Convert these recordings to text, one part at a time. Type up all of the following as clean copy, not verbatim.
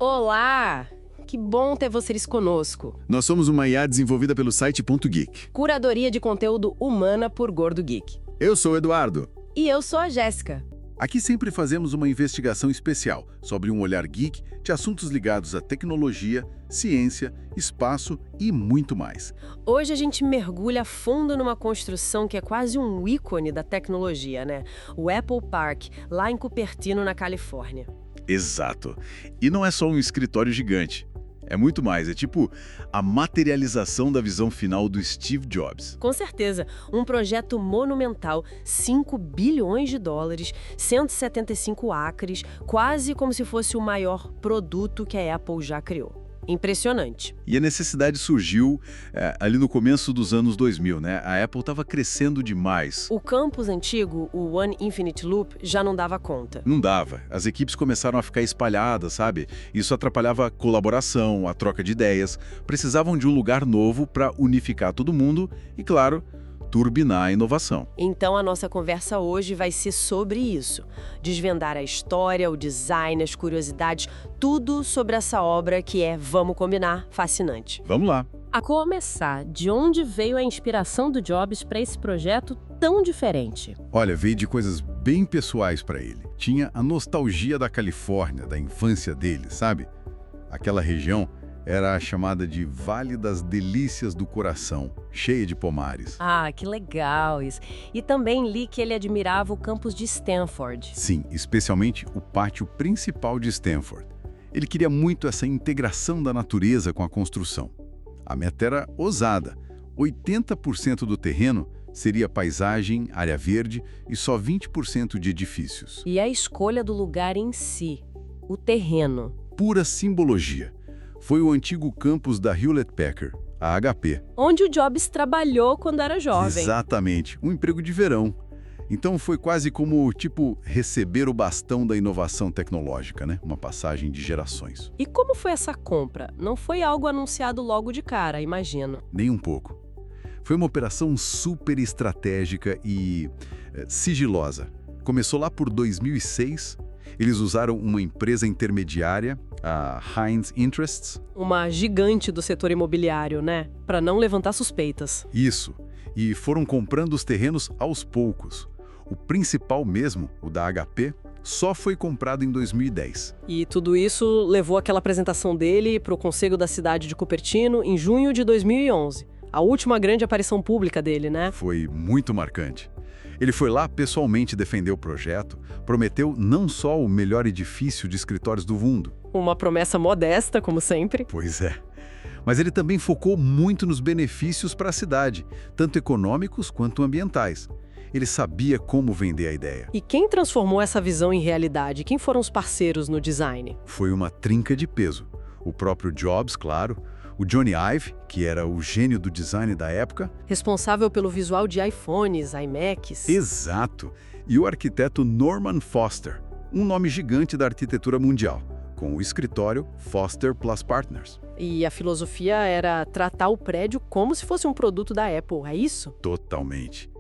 Olá! Que bom ter vocês conosco. Nós somos uma IA desenvolvida pelo site Ponto Geek. Curadoria de conteúdo humana por Gordo Geek. Eu sou o Eduardo. E eu sou a Jéssica. Aqui sempre fazemos uma investigação especial sobre um olhar geek de assuntos ligados à tecnologia, ciência, espaço e muito mais. Hoje a gente mergulha fundo numa construção que é quase um ícone da tecnologia, né? O Apple Park, lá em Cupertino, na Califórnia. Exato. E não é só um escritório gigante. É muito mais, é tipo a materialização da visão final do Steve Jobs. Com certeza, um projeto monumental, 5 bilhões de dólares, 175 acres, quase como se fosse o maior produto que a Apple já criou. Impressionante. E a necessidade surgiu ali no começo dos anos 2000, né? A Apple estava crescendo demais. O campus antigo, o One Infinite Loop, já não dava conta. Não dava. As equipes começaram a ficar espalhadas, sabe? Isso atrapalhava a colaboração, a troca de ideias. Precisavam de um lugar novo para unificar todo mundo e, claro, turbinar a inovação. Então a nossa conversa hoje vai ser sobre isso. Desvendar a história, o design, as curiosidades, tudo sobre essa obra que é, vamos combinar, fascinante. Vamos lá. A começar, de onde veio a inspiração do Jobs para esse projeto tão diferente? Olha, veio de coisas bem pessoais para ele. Tinha a nostalgia da Califórnia, da infância dele, sabe? Aquela região era chamada de Vale das Delícias do Coração, cheia de pomares. Ah, que legal isso. E também li que ele admirava o campus de Stanford. Sim, especialmente o pátio principal de Stanford. Ele queria muito essa integração da natureza com a construção. A meta era ousada. 80% do terreno seria paisagem, área verde e só 20% de edifícios. E a escolha do lugar em si, o terreno. Pura simbologia. Foi o antigo campus da Hewlett-Packard, a HP. Onde o Jobs trabalhou quando era jovem. Exatamente, um emprego de verão. Então foi quase como, receber o bastão da inovação tecnológica, né? Uma passagem de gerações. E como foi essa compra? Não foi algo anunciado logo de cara, imagino. Nem um pouco. Foi uma operação super estratégica e sigilosa. Começou lá por 2006. Eles usaram uma empresa intermediária, a Heinz Interests. Uma gigante do setor imobiliário, né? Para não levantar suspeitas. Isso. E foram comprando os terrenos aos poucos. O principal mesmo, o da HP, só foi comprado em 2010. E tudo isso levou aquela apresentação dele para o Conselho da cidade de Cupertino em junho de 2011. A última grande aparição pública dele, né? Foi muito marcante. Ele foi lá pessoalmente defender o projeto, prometeu não só o melhor edifício de escritórios do mundo. Uma promessa modesta, como sempre. Pois é. Mas ele também focou muito nos benefícios para a cidade, tanto econômicos quanto ambientais. Ele sabia como vender a ideia. E quem transformou essa visão em realidade? Quem foram os parceiros no design? Foi uma trinca de peso. O próprio Jobs, claro. O Johnny Ive, que era o gênio do design da época. Responsável pelo visual de iPhones, iMacs. Exato. E o arquiteto Norman Foster, um nome gigante da arquitetura mundial, com o escritório Foster Plus Partners. E a filosofia era tratar o prédio como se fosse um produto da Apple, é isso? Totalmente.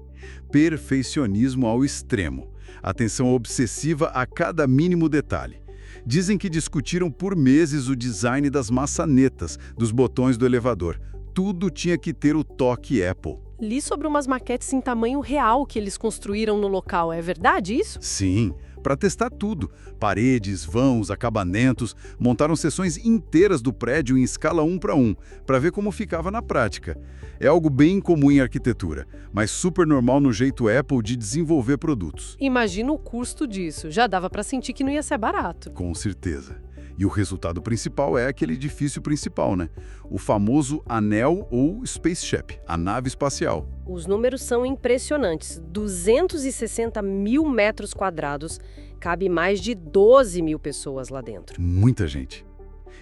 Perfeccionismo ao extremo. Atenção obsessiva a cada mínimo detalhe. Dizem que discutiram por meses o design das maçanetas, dos botões do elevador. Tudo tinha que ter o toque Apple. Li sobre umas maquetes em tamanho real que eles construíram no local, é verdade isso? Sim, para testar tudo. Paredes, vãos, acabamentos. Montaram seções inteiras do prédio em escala 1:1, para ver como ficava na prática. É algo bem comum em arquitetura, mas super normal no jeito Apple de desenvolver produtos. Imagina o custo disso, já dava para sentir que não ia ser barato. Com certeza. E o resultado principal é aquele edifício principal, né? O famoso anel ou spaceship, a nave espacial. Os números são impressionantes. 260 mil metros quadrados, cabe mais de 12 mil pessoas lá dentro. Muita gente.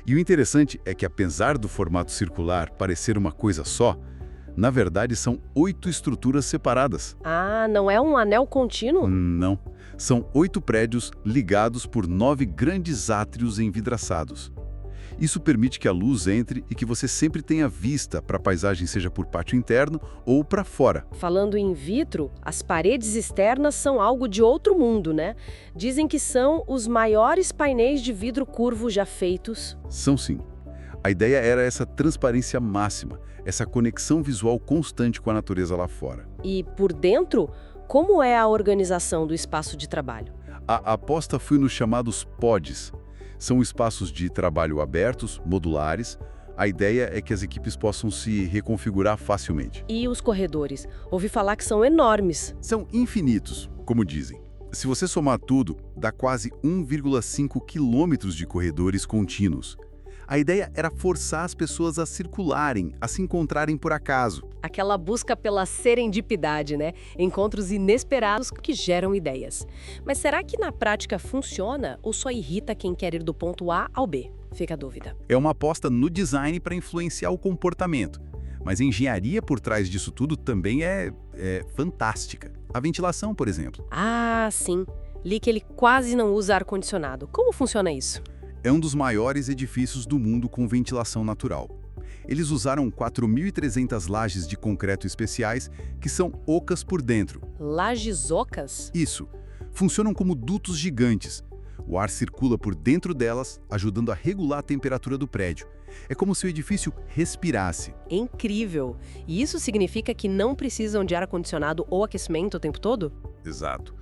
E o interessante é que, apesar do formato circular parecer uma coisa só, na verdade são 8 estruturas separadas. Ah, não é um anel contínuo? Não. São 8 prédios ligados por 9 grandes átrios envidraçados. Isso permite que a luz entre e que você sempre tenha vista para a paisagem, seja por pátio interno ou para fora. Falando in vitro, as paredes externas são algo de outro mundo, né? Dizem que são os maiores painéis de vidro curvo já feitos. São sim. A ideia era essa transparência máxima, essa conexão visual constante com a natureza lá fora. E por dentro, como é a organização do espaço de trabalho? A aposta foi nos chamados pods. São espaços de trabalho abertos, modulares. A ideia é que as equipes possam se reconfigurar facilmente. E os corredores? Ouvi falar que são enormes. São infinitos, como dizem. Se você somar tudo, dá quase 1,5 quilômetros de corredores contínuos. A ideia era forçar as pessoas a circularem, a se encontrarem por acaso. Aquela busca pela serendipidade, né? Encontros inesperados que geram ideias. Mas será que na prática funciona ou só irrita quem quer ir do ponto A ao B? Fica a dúvida. É uma aposta no design para influenciar o comportamento. Mas a engenharia por trás disso tudo também é fantástica. A ventilação, por exemplo. Ah, sim. Li que ele quase não usa ar-condicionado. Como funciona isso? É um dos maiores edifícios do mundo com ventilação natural. Eles usaram 4.300 lajes de concreto especiais que são ocas por dentro. Lajes ocas? Isso. Funcionam como dutos gigantes. O ar circula por dentro delas, ajudando a regular a temperatura do prédio. É como se o edifício respirasse. Incrível! E isso significa que não precisam de ar-condicionado ou aquecimento o tempo todo? Exato.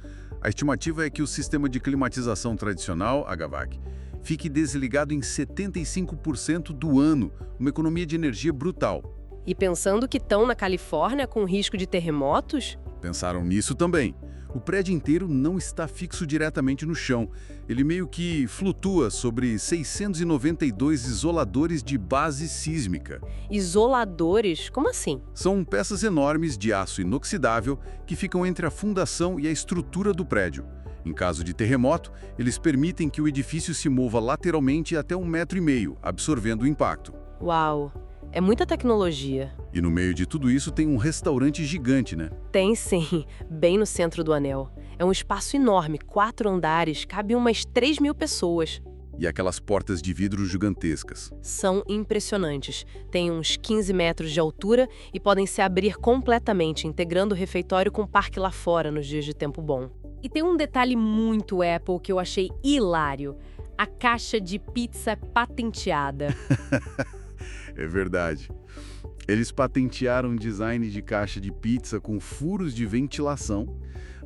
A estimativa é que o sistema de climatização tradicional, HVAC, fique desligado em 75% do ano, uma economia de energia brutal. E pensando que estão na Califórnia com risco de terremotos? Pensaram nisso também. O prédio inteiro não está fixo diretamente no chão. Ele meio que flutua sobre 692 isoladores de base sísmica. Isoladores? Como assim? São peças enormes de aço inoxidável que ficam entre a fundação e a estrutura do prédio. Em caso de terremoto, eles permitem que o edifício se mova lateralmente até 1,5 metro, absorvendo o impacto. Uau! É muita tecnologia. E no meio de tudo isso tem um restaurante gigante, né? Tem sim, bem no centro do anel. É um espaço enorme, 4 andares, cabe umas 3.000 pessoas. E aquelas portas de vidro gigantescas. São impressionantes. Tem uns 15 metros de altura e podem se abrir completamente, integrando o refeitório com o parque lá fora nos dias de tempo bom. E tem um detalhe muito Apple que eu achei hilário. A caixa de pizza patenteada. É verdade. Eles patentearam um design de caixa de pizza com furos de ventilação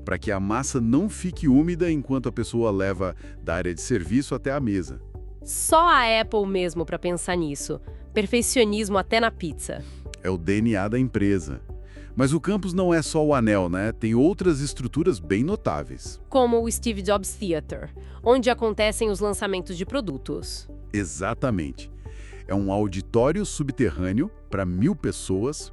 para que a massa não fique úmida enquanto a pessoa leva da área de serviço até a mesa. Só a Apple mesmo para pensar nisso. Perfeccionismo até na pizza. É o DNA da empresa. Mas o campus não é só o anel, né? Tem outras estruturas bem notáveis. Como o Steve Jobs Theater, onde acontecem os lançamentos de produtos. Exatamente. É um auditório subterrâneo para 1.000 pessoas,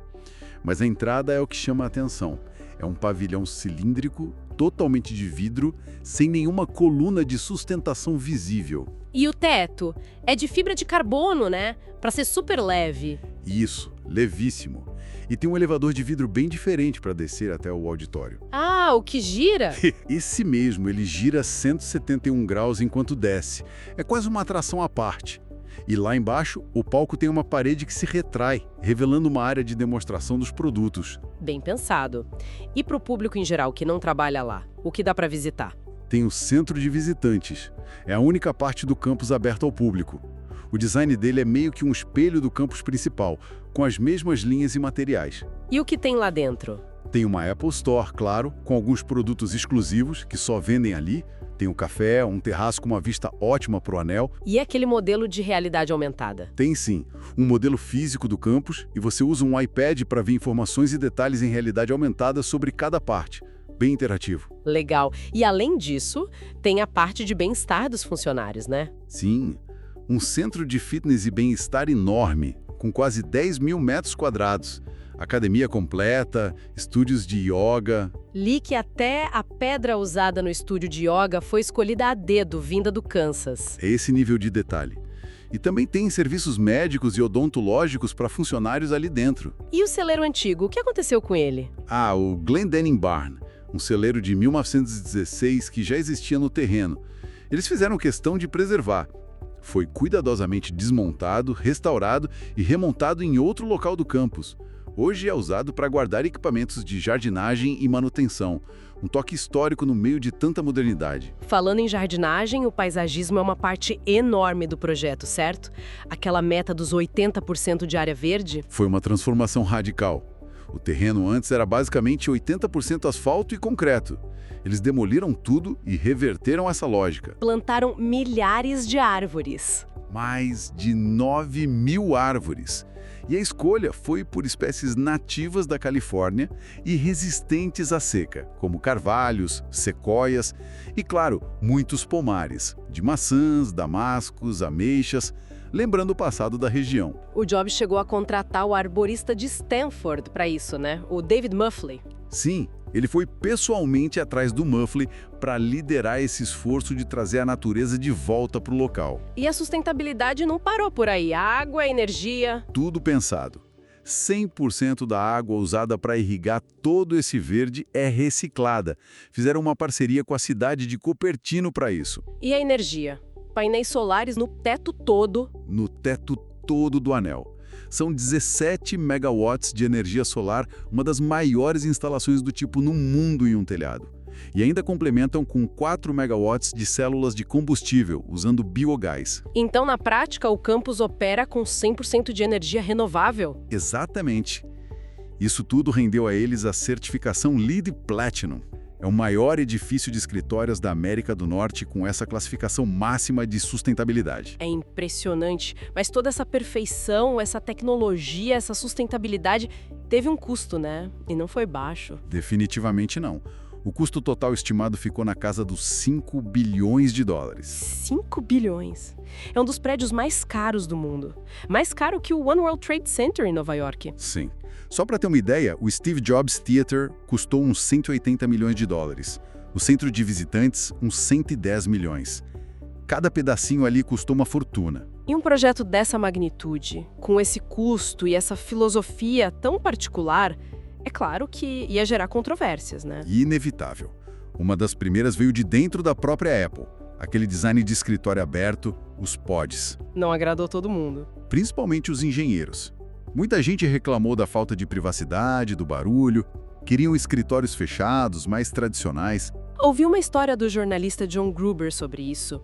mas a entrada é o que chama a atenção. É um pavilhão cilíndrico, totalmente de vidro, sem nenhuma coluna de sustentação visível. E o teto? É de fibra de carbono, né? Para ser super leve. Isso, levíssimo. E tem um elevador de vidro bem diferente para descer até o auditório. Ah, o que gira? Esse mesmo, ele gira 171 graus enquanto desce. É quase uma atração à parte. E lá embaixo, o palco tem uma parede que se retrai, revelando uma área de demonstração dos produtos. Bem pensado. E para o público em geral que não trabalha lá, o que dá para visitar? Tem o centro de visitantes. É a única parte do campus aberta ao público. O design dele é meio que um espelho do campus principal, com as mesmas linhas e materiais. E o que tem lá dentro? Tem uma Apple Store, claro, com alguns produtos exclusivos que só vendem ali. Tem um café, um terraço com uma vista ótima para o anel. E aquele modelo de realidade aumentada? Tem sim, um modelo físico do campus e você usa um iPad para ver informações e detalhes em realidade aumentada sobre cada parte. Bem interativo. Legal. E além disso, tem a parte de bem-estar dos funcionários, né? Sim, um centro de fitness e bem-estar enorme, com quase 10.000 metros quadrados. Academia completa, estúdios de yoga. Li que até a pedra usada no estúdio de yoga foi escolhida a dedo, vinda do Kansas. É esse nível de detalhe. E também tem serviços médicos e odontológicos para funcionários ali dentro. E o celeiro antigo, o que aconteceu com ele? Ah, o Glendenning Barn, um celeiro de 1916 que já existia no terreno. Eles fizeram questão de preservar. Foi cuidadosamente desmontado, restaurado e remontado em outro local do campus. Hoje é usado para guardar equipamentos de jardinagem e manutenção. Um toque histórico no meio de tanta modernidade. Falando em jardinagem, o paisagismo é uma parte enorme do projeto, certo? Aquela meta dos 80% de área verde? Foi uma transformação radical. O terreno antes era basicamente 80% asfalto e concreto. Eles demoliram tudo e reverteram essa lógica. Plantaram milhares de árvores. Mais de 9.000 árvores. E a escolha foi por espécies nativas da Califórnia e resistentes à seca, como carvalhos, sequoias e, claro, muitos pomares, de maçãs, damascos, ameixas, lembrando o passado da região. O Jobs chegou a contratar o arborista de Stanford para isso, né? O David Muffley. Sim, ele foi pessoalmente atrás do Muffley para liderar esse esforço de trazer a natureza de volta para o local. E a sustentabilidade não parou por aí. A água, a energia... Tudo pensado. 100% da água usada para irrigar todo esse verde é reciclada. Fizeram uma parceria com a cidade de Cupertino para isso. E a energia? Painéis solares no teto todo. No teto todo do anel. São 17 megawatts de energia solar, uma das maiores instalações do tipo no mundo em um telhado. E ainda complementam com 4 megawatts de células de combustível, usando biogás. Então, na prática, o campus opera com 100% de energia renovável? Exatamente. Isso tudo rendeu a eles a certificação LEED Platinum. É o maior edifício de escritórios da América do Norte com essa classificação máxima de sustentabilidade. É impressionante, mas toda essa perfeição, essa tecnologia, essa sustentabilidade teve um custo, né? E não foi baixo. Definitivamente não. O custo total estimado ficou na casa dos 5 bilhões de dólares. 5 bilhões. É um dos prédios mais caros do mundo. Mais caro que o One World Trade Center em Nova York. Sim. Só para ter uma ideia, o Steve Jobs Theater custou uns 180 milhões de dólares. O centro de visitantes, uns 110 milhões. Cada pedacinho ali custou uma fortuna. E um projeto dessa magnitude, com esse custo e essa filosofia tão particular, é claro que ia gerar controvérsias, né? Inevitável. Uma das primeiras veio de dentro da própria Apple. Aquele design de escritório aberto, os pods. Não agradou todo mundo. Principalmente os engenheiros. Muita gente reclamou da falta de privacidade, do barulho, queriam escritórios fechados, mais tradicionais. Ouvi uma história do jornalista John Gruber sobre isso,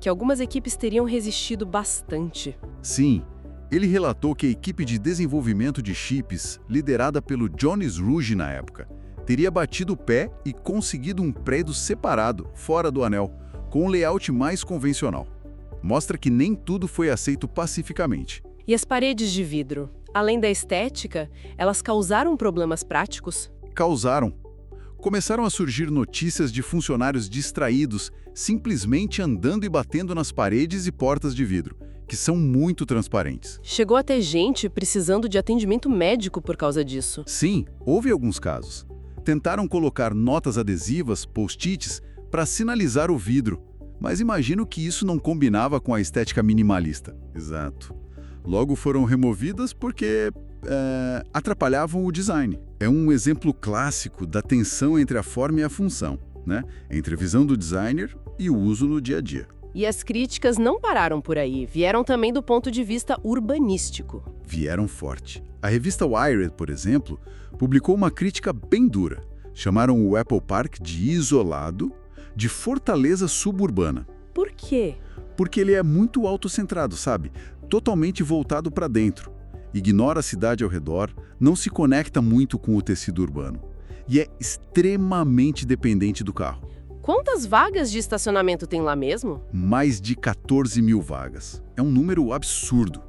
que algumas equipes teriam resistido bastante. Sim, ele relatou que a equipe de desenvolvimento de chips, liderada pelo Jonas Ruge na época, teria batido o pé e conseguido um prédio separado, fora do anel, com um layout mais convencional. Mostra que nem tudo foi aceito pacificamente. E as paredes de vidro? Além da estética, elas causaram problemas práticos? Causaram. Começaram a surgir notícias de funcionários distraídos, simplesmente andando e batendo nas paredes e portas de vidro, que são muito transparentes. Chegou a ter gente precisando de atendimento médico por causa disso. Sim, houve alguns casos. Tentaram colocar notas adesivas, post-its, para sinalizar o vidro, mas imagino que isso não combinava com a estética minimalista. Exato. Logo foram removidas porque atrapalhavam o design. É um exemplo clássico da tensão entre a forma e a função, né? Entre a visão do designer e o uso no dia a dia. E as críticas não pararam por aí, vieram também do ponto de vista urbanístico. Vieram forte. A revista Wired, por exemplo, publicou uma crítica bem dura. Chamaram o Apple Park de isolado, de fortaleza suburbana. Por quê? Porque ele é muito autocentrado, sabe? Totalmente voltado para dentro. Ignora a cidade ao redor, não se conecta muito com o tecido urbano. E é extremamente dependente do carro. Quantas vagas de estacionamento tem lá mesmo? Mais de 14 mil vagas. É um número absurdo.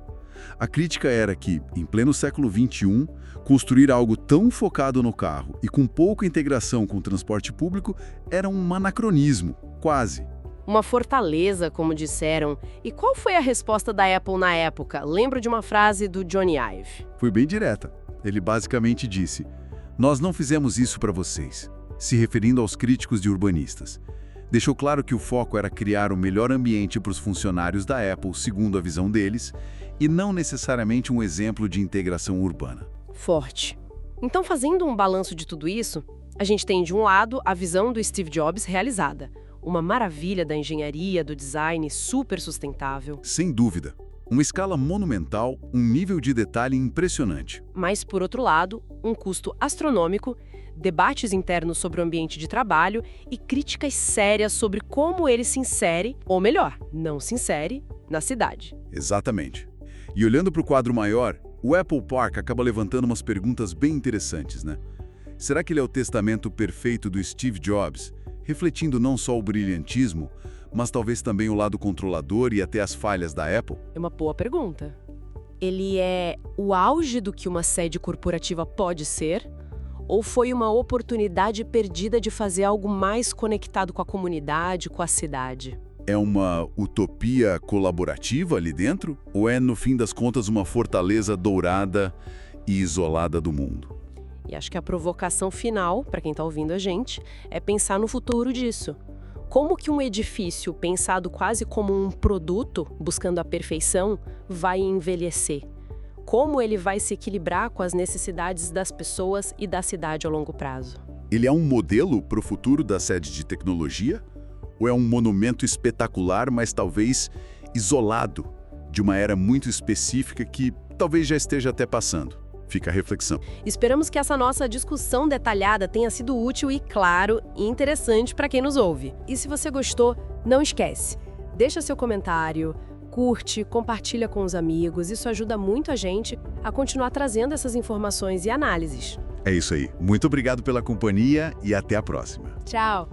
A crítica era que, em pleno século XXI, construir algo tão focado no carro e com pouca integração com o transporte público era um anacronismo, quase. Uma fortaleza, como disseram. E qual foi a resposta da Apple na época? Lembro de uma frase do Jony Ive. Foi bem direta. Ele basicamente disse: "Nós não fizemos isso para vocês", se referindo aos críticos de urbanistas. Deixou claro que o foco era criar o melhor ambiente para os funcionários da Apple, segundo a visão deles, e não necessariamente um exemplo de integração urbana. Forte. Então, fazendo um balanço de tudo isso, a gente tem, de um lado, a visão do Steve Jobs realizada. Uma maravilha da engenharia, do design, super sustentável. Sem dúvida. Uma escala monumental, um nível de detalhe impressionante. Mas, por outro lado, um custo astronômico, debates internos sobre o ambiente de trabalho e críticas sérias sobre como ele se insere, ou melhor, não se insere, na cidade. Exatamente. E olhando para o quadro maior, o Apple Park acaba levantando umas perguntas bem interessantes, né? Será que ele é o testamento perfeito do Steve Jobs, refletindo não só o brilhantismo, mas talvez também o lado controlador e até as falhas da Apple? É uma boa pergunta. Ele é o auge do que uma sede corporativa pode ser? Ou foi uma oportunidade perdida de fazer algo mais conectado com a comunidade, com a cidade? É uma utopia colaborativa ali dentro? Ou é, no fim das contas, uma fortaleza dourada e isolada do mundo? E acho que a provocação final, para quem está ouvindo a gente, é pensar no futuro disso. Como que um edifício pensado quase como um produto, buscando a perfeição, vai envelhecer? Como ele vai se equilibrar com as necessidades das pessoas e da cidade ao longo prazo? Ele é um modelo para o futuro da sede de tecnologia? Ou é um monumento espetacular, mas talvez isolado, de uma era muito específica que talvez já esteja até passando? Fica a reflexão. Esperamos que essa nossa discussão detalhada tenha sido útil e, claro, interessante para quem nos ouve. E se você gostou, não esquece, deixa seu comentário, curte, compartilha com os amigos, isso ajuda muito a gente a continuar trazendo essas informações e análises. É isso aí. Muito obrigado pela companhia e até a próxima. Tchau!